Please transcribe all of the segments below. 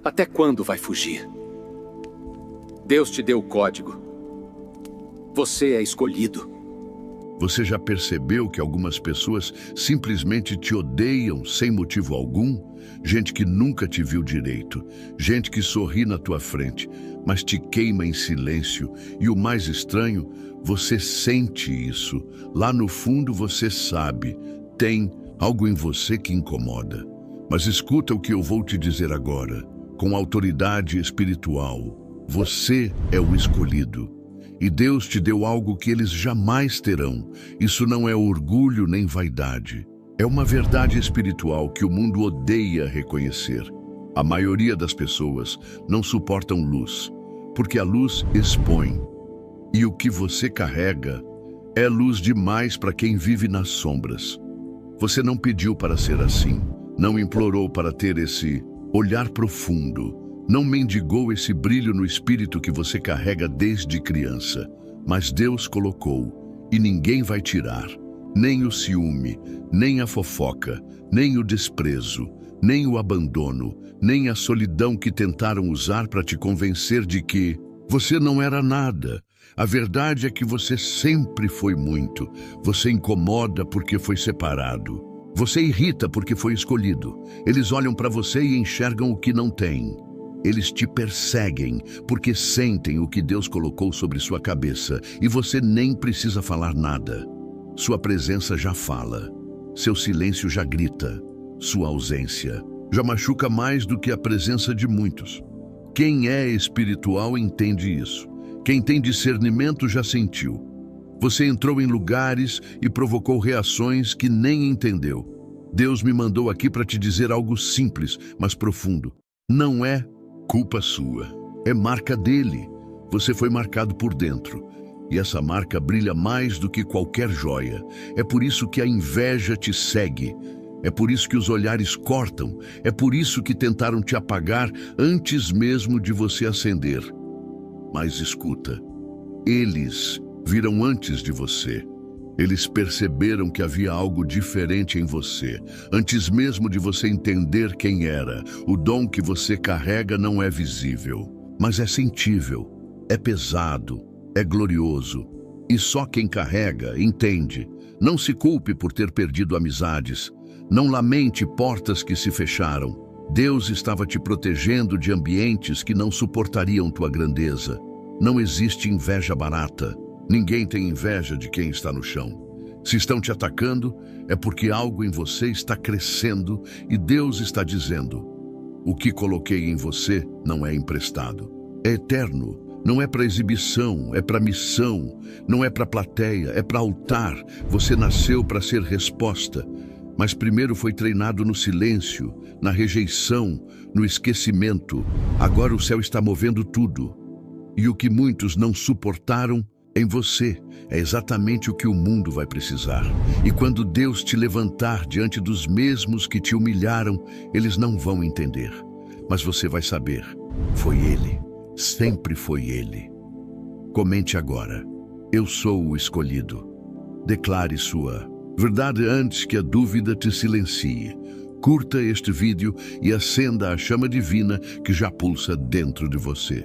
Até quando vai fugir? Deus te deu o código. Você é escolhido. Você já percebeu que algumas pessoas simplesmente te odeiam sem motivo algum? Gente que nunca te viu direito, gente que sorri na tua frente, mas te queima em silêncio. E o mais estranho, você sente isso. Lá no fundo você sabe, tem algo em você que incomoda. Mas escuta o que eu vou te dizer agora, com autoridade espiritual. Você é o escolhido. E Deus te deu algo que eles jamais terão. Isso não é orgulho nem vaidade. É uma verdade espiritual que o mundo odeia reconhecer. A maioria das pessoas não suportam luz, porque a luz expõe. E o que você carrega é luz demais para quem vive nas sombras. Você não pediu para ser assim, não implorou para ter esse olhar profundo. Não mendigou esse brilho no espírito que você carrega desde criança, mas Deus colocou, e ninguém vai tirar. Nem o ciúme, nem a fofoca, nem o desprezo, nem o abandono, nem a solidão que tentaram usar para te convencer de que você não era nada. A verdade é que você sempre foi muito. Você incomoda porque foi separado. Você irrita porque foi escolhido. Eles olham para você e enxergam o que não tem. Eles te perseguem porque sentem o que Deus colocou sobre sua cabeça e você nem precisa falar nada. Sua presença já fala, seu silêncio já grita, sua ausência já machuca mais do que a presença de muitos. Quem é espiritual entende isso. Quem tem discernimento já sentiu. Você entrou em lugares e provocou reações que nem entendeu. Deus me mandou aqui para te dizer algo simples, mas profundo. Não é culpa sua, é marca dele. Você foi marcado por dentro. E essa marca brilha mais do que qualquer joia. É por isso que a inveja te segue. É por isso que os olhares cortam. É por isso que tentaram te apagar antes mesmo de você acender. Mas escuta, eles viram antes de você. Eles perceberam que havia algo diferente em você, antes mesmo de você entender quem era. O dom que você carrega não é visível, mas é sentível, é pesado, é glorioso. E só quem carrega entende. Não se culpe por ter perdido amizades. Não lamente portas que se fecharam. Deus estava te protegendo de ambientes que não suportariam tua grandeza. Não existe inveja barata. Ninguém tem inveja de quem está no chão. Se estão te atacando, é porque algo em você está crescendo e Deus está dizendo: o que coloquei em você não é emprestado. É eterno. Não é para exibição, é para missão. Não é para plateia, é para altar. Você nasceu para ser resposta. Mas primeiro foi treinado no silêncio, na rejeição, no esquecimento. Agora o céu está movendo tudo. E o que muitos não suportaram em você é exatamente o que o mundo vai precisar. E quando Deus te levantar diante dos mesmos que te humilharam, eles não vão entender. Mas você vai saber, foi Ele, sempre foi Ele. Comente agora, eu sou o escolhido. Declare sua verdade antes que a dúvida te silencie. Curta este vídeo e acenda a chama divina que já pulsa dentro de você.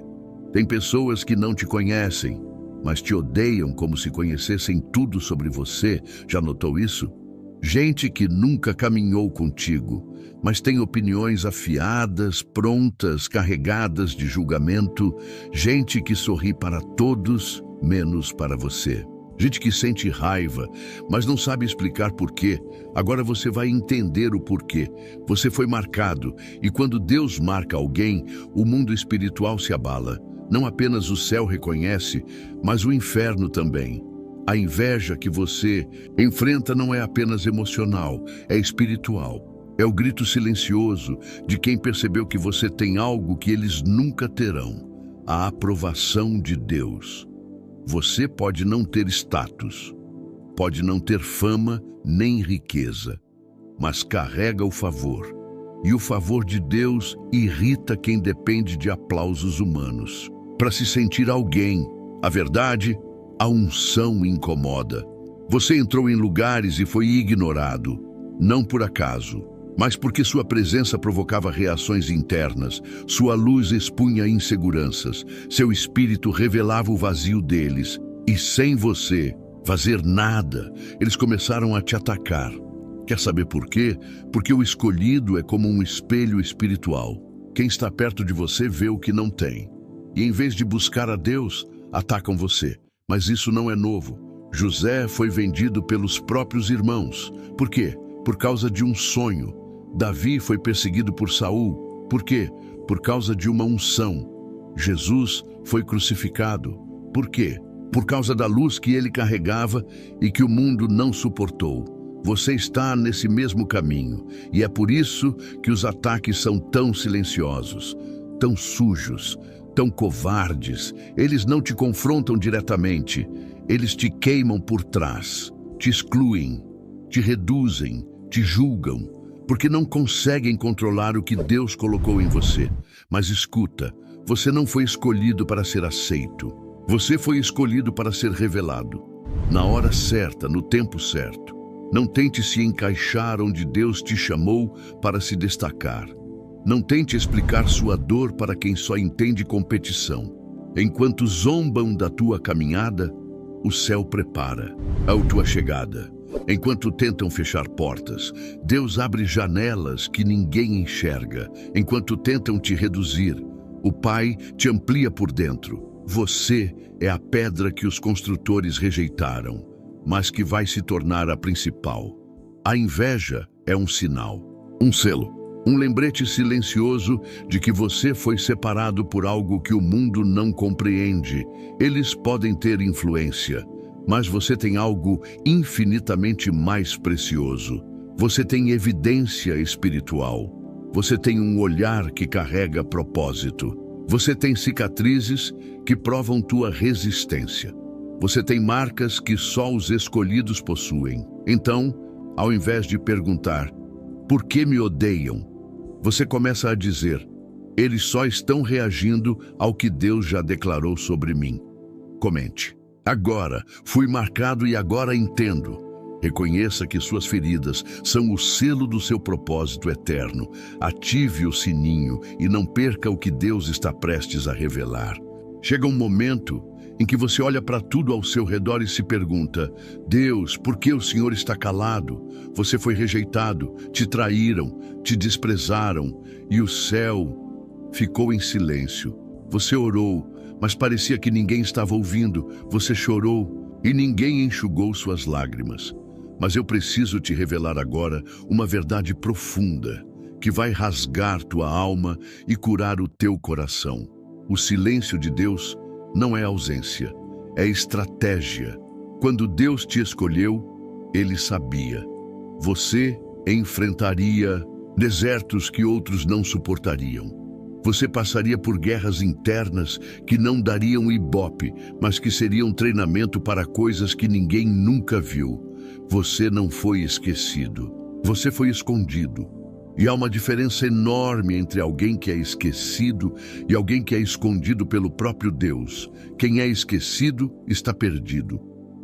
Tem pessoas que não te conhecem, mas te odeiam como se conhecessem tudo sobre você. Já notou isso? Gente que nunca caminhou contigo, mas tem opiniões afiadas, prontas, carregadas de julgamento. Gente que sorri para todos, menos para você. Gente que sente raiva, mas não sabe explicar porquê. Agora você vai entender o porquê. Você foi marcado, e quando Deus marca alguém, o mundo espiritual se abala. Não apenas o céu reconhece, mas o inferno também. A inveja que você enfrenta não é apenas emocional, é espiritual. É o grito silencioso de quem percebeu que você tem algo que eles nunca terão: a aprovação de Deus. Você pode não ter status, pode não ter fama nem riqueza, mas carrega o favor. E o favor de Deus irrita quem depende de aplausos humanos. Para se sentir alguém, a verdade, a unção incomoda. Você entrou em lugares e foi ignorado, não por acaso. mas porque sua presença provocava reações internas, sua luz expunha inseguranças, seu espírito revelava o vazio deles, e sem você fazer nada, eles começaram a te atacar. Quer saber por quê? Porque o escolhido é como um espelho espiritual. Quem está perto de você vê o que não tem. E em vez de buscar a Deus, atacam você. Mas isso não é novo. José foi vendido pelos próprios irmãos. Por quê? Por causa de um sonho. Davi foi perseguido por Saul. Por quê? Por causa de uma unção. Jesus foi crucificado. Por quê? Por causa da luz que ele carregava e que o mundo não suportou. Você está nesse mesmo caminho, e é por isso que os ataques são tão silenciosos, tão sujos, tão covardes. Eles não te confrontam diretamente, eles te queimam por trás, te excluem, te reduzem, te julgam, porque não conseguem controlar o que Deus colocou em você. Mas escuta, você não foi escolhido para ser aceito, você foi escolhido para ser revelado, na hora certa, no tempo certo. Não tente se encaixar onde Deus te chamou para se destacar. Não tente explicar sua dor para quem só entende competição. Enquanto zombam da tua caminhada, o céu prepara a tua chegada. Enquanto tentam fechar portas, Deus abre janelas que ninguém enxerga. Enquanto tentam te reduzir, o Pai te amplia por dentro. Você é a pedra que os construtores rejeitaram, mas que vai se tornar a principal. A inveja é um sinal, um selo, um lembrete silencioso de que você foi separado por algo que o mundo não compreende. Eles podem ter influência, mas você tem algo infinitamente mais precioso. Você tem evidência espiritual. Você tem um olhar que carrega propósito. Você tem cicatrizes que provam tua resistência. Você tem marcas que só os escolhidos possuem. Então, ao invés de perguntar, por que me odeiam? Você começa a dizer, eles só estão reagindo ao que Deus já declarou sobre mim. Comente, agora fui marcado e agora entendo. Reconheça que suas feridas são o selo do seu propósito eterno. Ative o sininho e não perca o que Deus está prestes a revelar. Chega um momento em que você olha para tudo ao seu redor e se pergunta, Deus, por que o Senhor está calado? Você foi rejeitado, te traíram, te desprezaram e o céu ficou em silêncio. Você orou, mas parecia que ninguém estava ouvindo. Você chorou e ninguém enxugou suas lágrimas. Mas eu preciso te revelar agora uma verdade profunda que vai rasgar tua alma e curar o teu coração. O silêncio de Deus não é ausência, é estratégia. Quando Deus te escolheu, Ele sabia. Você enfrentaria desertos que outros não suportariam. Você passaria por guerras internas que não dariam ibope, mas que seriam treinamento para coisas que ninguém nunca viu. Você não foi esquecido, você foi escondido. E há uma diferença enorme entre alguém que é esquecido e alguém que é escondido pelo próprio Deus. Quem é esquecido está perdido,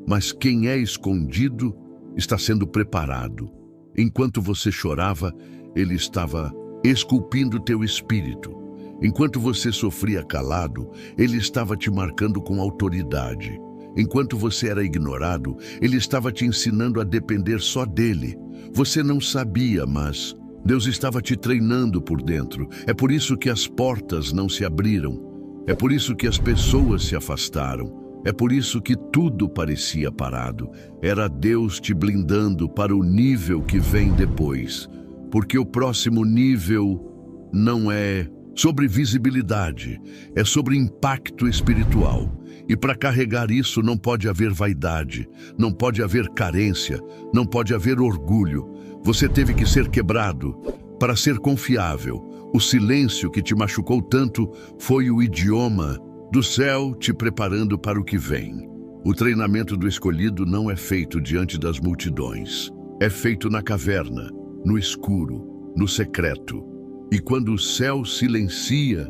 mas quem é escondido está sendo preparado. Enquanto você chorava, Ele estava esculpindo teu espírito. Enquanto você sofria calado, Ele estava te marcando com autoridade. Enquanto você era ignorado, Ele estava te ensinando a depender só dEle. Você não sabia, mas Deus estava te treinando por dentro. É por isso que as portas não se abriram. É por isso que as pessoas se afastaram. É por isso que tudo parecia parado. Era Deus te blindando para o nível que vem depois. Porque o próximo nível não é sobre visibilidade, é sobre impacto espiritual. E para carregar isso não pode haver vaidade, não pode haver carência, não pode haver orgulho. Você teve que ser quebrado para ser confiável. O silêncio que te machucou tanto foi o idioma do céu te preparando para o que vem. O treinamento do escolhido não é feito diante das multidões. É feito na caverna, no escuro, no secreto. E quando o céu silencia,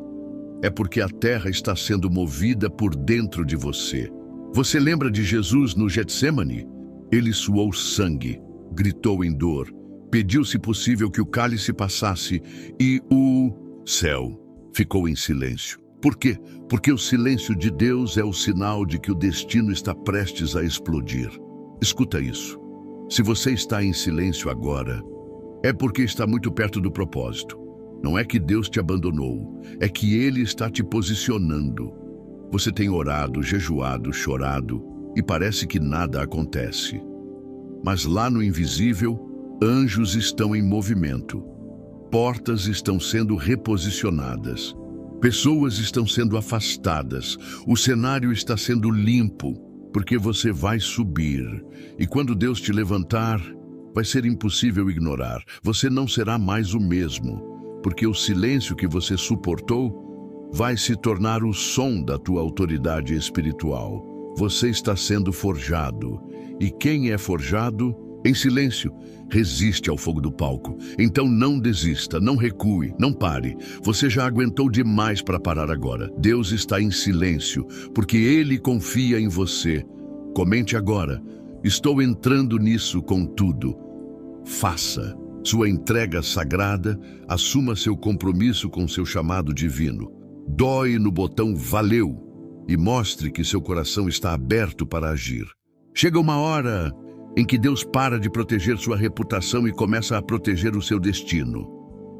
é porque a terra está sendo movida por dentro de você. Você lembra de Jesus no Getsêmani? Ele suou sangue, gritou em dor, pediu, se possível, que o cálice passasse e o céu ficou em silêncio. Por quê? Porque o silêncio de Deus é o sinal de que o destino está prestes a explodir. Escuta isso. Se você está em silêncio agora, é porque está muito perto do propósito. Não é que Deus te abandonou, é que Ele está te posicionando. Você tem orado, jejuado, chorado e parece que nada acontece. Mas lá no invisível, anjos estão em movimento. Portas estão sendo reposicionadas. Pessoas estão sendo afastadas. O cenário está sendo limpo, porque você vai subir. E quando Deus te levantar, vai ser impossível ignorar. Você não será mais o mesmo, porque o silêncio que você suportou vai se tornar o som da tua autoridade espiritual. Você está sendo forjado. E quem é forjado, em silêncio, resiste ao fogo do palco. Então não desista, não recue, não pare. Você já aguentou demais para parar agora. Deus está em silêncio, porque Ele confia em você. Comente agora: estou entrando nisso com tudo. Faça sua entrega sagrada, assuma seu compromisso com seu chamado divino. Doe no botão valeu e mostre que seu coração está aberto para agir. Chega uma hora em que Deus para de proteger sua reputação e começa a proteger o seu destino.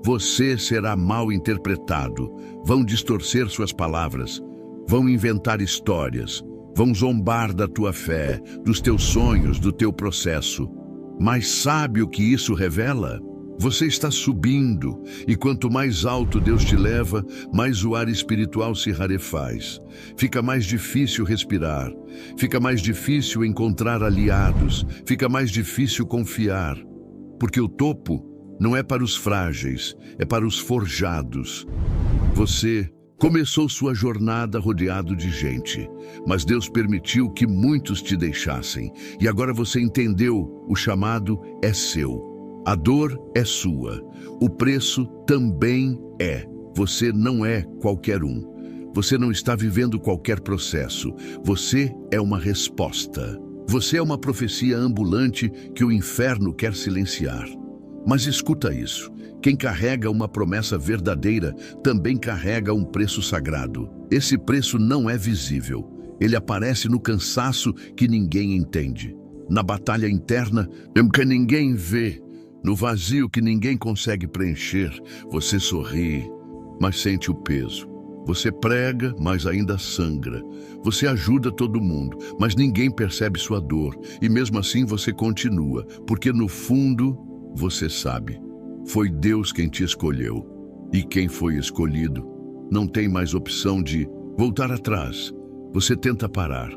Você será mal interpretado, vão distorcer suas palavras, vão inventar histórias, vão zombar da tua fé, dos teus sonhos, do teu processo. Mas sabe o que isso revela? Você está subindo, e quanto mais alto Deus te leva, mais o ar espiritual se rarefaz. Fica mais difícil respirar, fica mais difícil encontrar aliados, fica mais difícil confiar. Porque o topo não é para os frágeis, é para os forjados. Você começou sua jornada rodeado de gente, mas Deus permitiu que muitos te deixassem, e agora você entendeu, o chamado é seu. A dor é sua, o preço também é. Você não é qualquer um. Você não está vivendo qualquer processo. Você é uma resposta. Você é uma profecia ambulante que o inferno quer silenciar. Mas escuta isso. Quem carrega uma promessa verdadeira também carrega um preço sagrado. Esse preço não é visível. Ele aparece no cansaço que ninguém entende, na batalha interna que ninguém vê, no vazio que ninguém consegue preencher. Você sorri, mas sente o peso. Você prega, mas ainda sangra. Você ajuda todo mundo, mas ninguém percebe sua dor. E mesmo assim você continua, porque no fundo você sabe. Foi Deus quem te escolheu. E quem foi escolhido não tem mais opção de voltar atrás. Você tenta parar,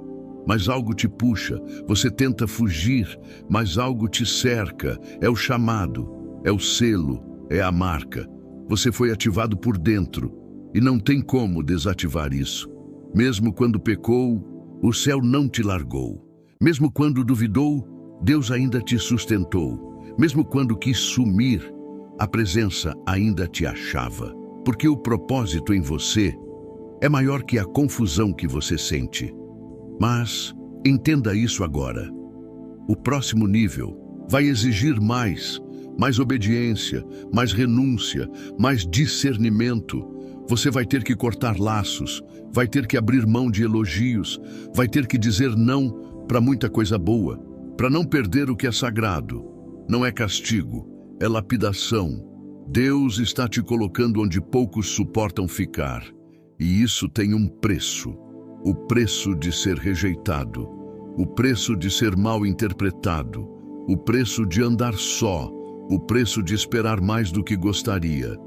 mas algo te puxa. Você tenta fugir, mas algo te cerca. É o chamado, é o selo, é a marca. Você foi ativado por dentro e não tem como desativar isso. Mesmo quando pecou, o céu não te largou. Mesmo quando duvidou, Deus ainda te sustentou. Mesmo quando quis sumir, a presença ainda te achava. Porque o propósito em você é maior que a confusão que você sente. Mas entenda isso agora. O próximo nível vai exigir mais obediência, mais renúncia, mais discernimento. Você vai ter que cortar laços, vai ter que abrir mão de elogios, vai ter que dizer não para muita coisa boa, para não perder o que é sagrado. Não é castigo, é lapidação. Deus está te colocando onde poucos suportam ficar. E isso tem um preço. O preço de ser rejeitado, o preço de ser mal interpretado, o preço de andar só, o preço de esperar mais do que gostaria,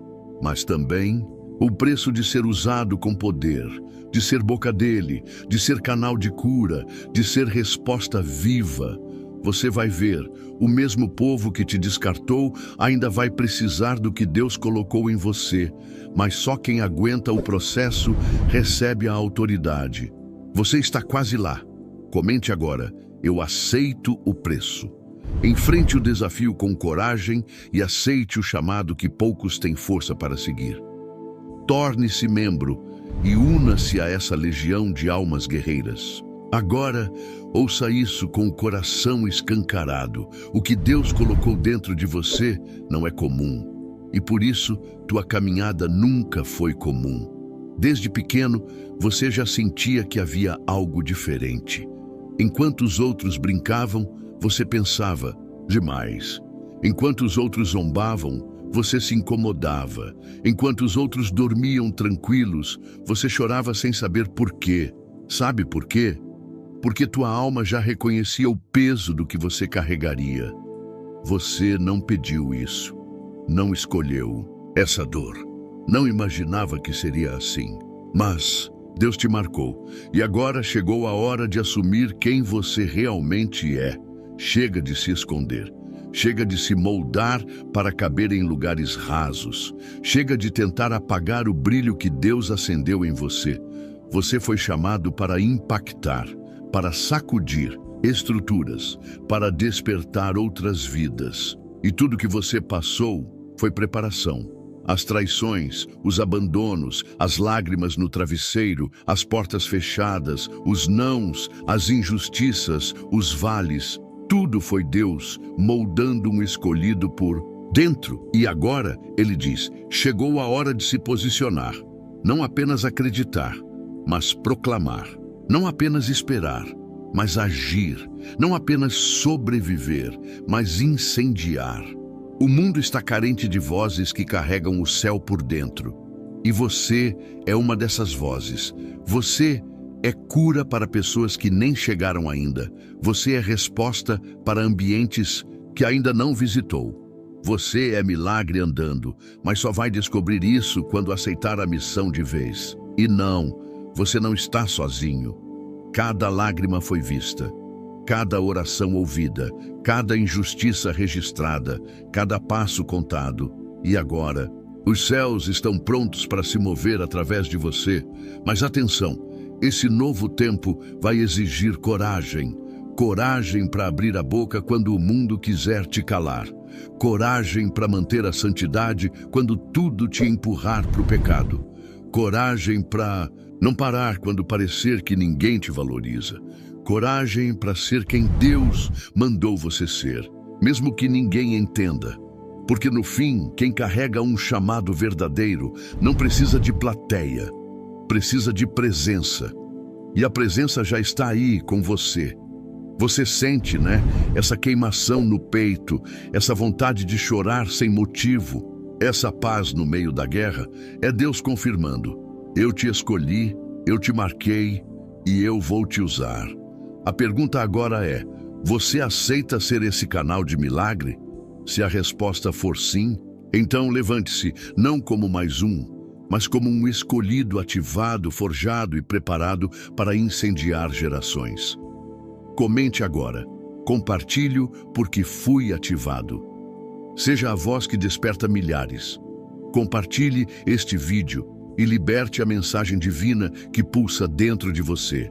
mas também o preço de ser usado com poder, de ser boca dele, de ser canal de cura, de ser resposta viva. Você vai ver, o mesmo povo que te descartou ainda vai precisar do que Deus colocou em você, mas só quem aguenta o processo recebe a autoridade. Você está quase lá. Comente agora: eu aceito o preço. Enfrente o desafio com coragem e aceite o chamado que poucos têm força para seguir. Torne-se membro e una-se a essa legião de almas guerreiras. Agora, ouça isso com o coração escancarado. O que Deus colocou dentro de você não é comum. E por isso, tua caminhada nunca foi comum. Desde pequeno, você já sentia que havia algo diferente. Enquanto os outros brincavam, você pensava, demais. Enquanto os outros zombavam, você se incomodava. Enquanto os outros dormiam tranquilos, você chorava sem saber por quê. Sabe por quê? Porque tua alma já reconhecia o peso do que você carregaria. Você não pediu isso. Não escolheu essa dor. Não imaginava que seria assim. Mas Deus te marcou. E agora chegou a hora de assumir quem você realmente é. Chega de se esconder. Chega de se moldar para caber em lugares rasos. Chega de tentar apagar o brilho que Deus acendeu em você. Você foi chamado para impactar, para sacudir estruturas, para despertar outras vidas. E tudo que você passou foi preparação. As traições, os abandonos, as lágrimas no travesseiro, as portas fechadas, os nãos, as injustiças, os vales, tudo foi Deus moldando um escolhido por dentro. E agora, ele diz, chegou a hora de se posicionar. Não apenas acreditar, mas proclamar. Não apenas esperar, mas agir. Não apenas sobreviver, mas incendiar. O mundo está carente de vozes que carregam o céu por dentro. E você é uma dessas vozes. Você é cura para pessoas que nem chegaram ainda. Você é resposta para ambientes que ainda não visitou. Você é milagre andando, mas só vai descobrir isso quando aceitar a missão de vez. E não, você não está sozinho. Cada lágrima foi vista, cada oração ouvida, cada injustiça registrada, cada passo contado. E agora, os céus estão prontos para se mover através de você. Mas atenção, esse novo tempo vai exigir coragem. Coragem para abrir a boca quando o mundo quiser te calar. Coragem para manter a santidade quando tudo te empurrar para o pecado. Coragem para não parar quando parecer que ninguém te valoriza. Coragem para ser quem Deus mandou você ser, mesmo que ninguém entenda. Porque no fim, quem carrega um chamado verdadeiro não precisa de plateia, precisa de presença. E a presença já está aí com você. Você sente, né? Essa queimação no peito, essa vontade de chorar sem motivo, essa paz no meio da guerra, é Deus confirmando. Eu te escolhi, eu te marquei e eu vou te usar. A pergunta agora é, você aceita ser esse canal de milagre? Se a resposta for sim, então levante-se, não como mais um, mas como um escolhido, ativado, forjado e preparado para incendiar gerações. Comente agora, compartilho porque fui ativado. Seja a voz que desperta milhares. Compartilhe este vídeo e liberte a mensagem divina que pulsa dentro de você.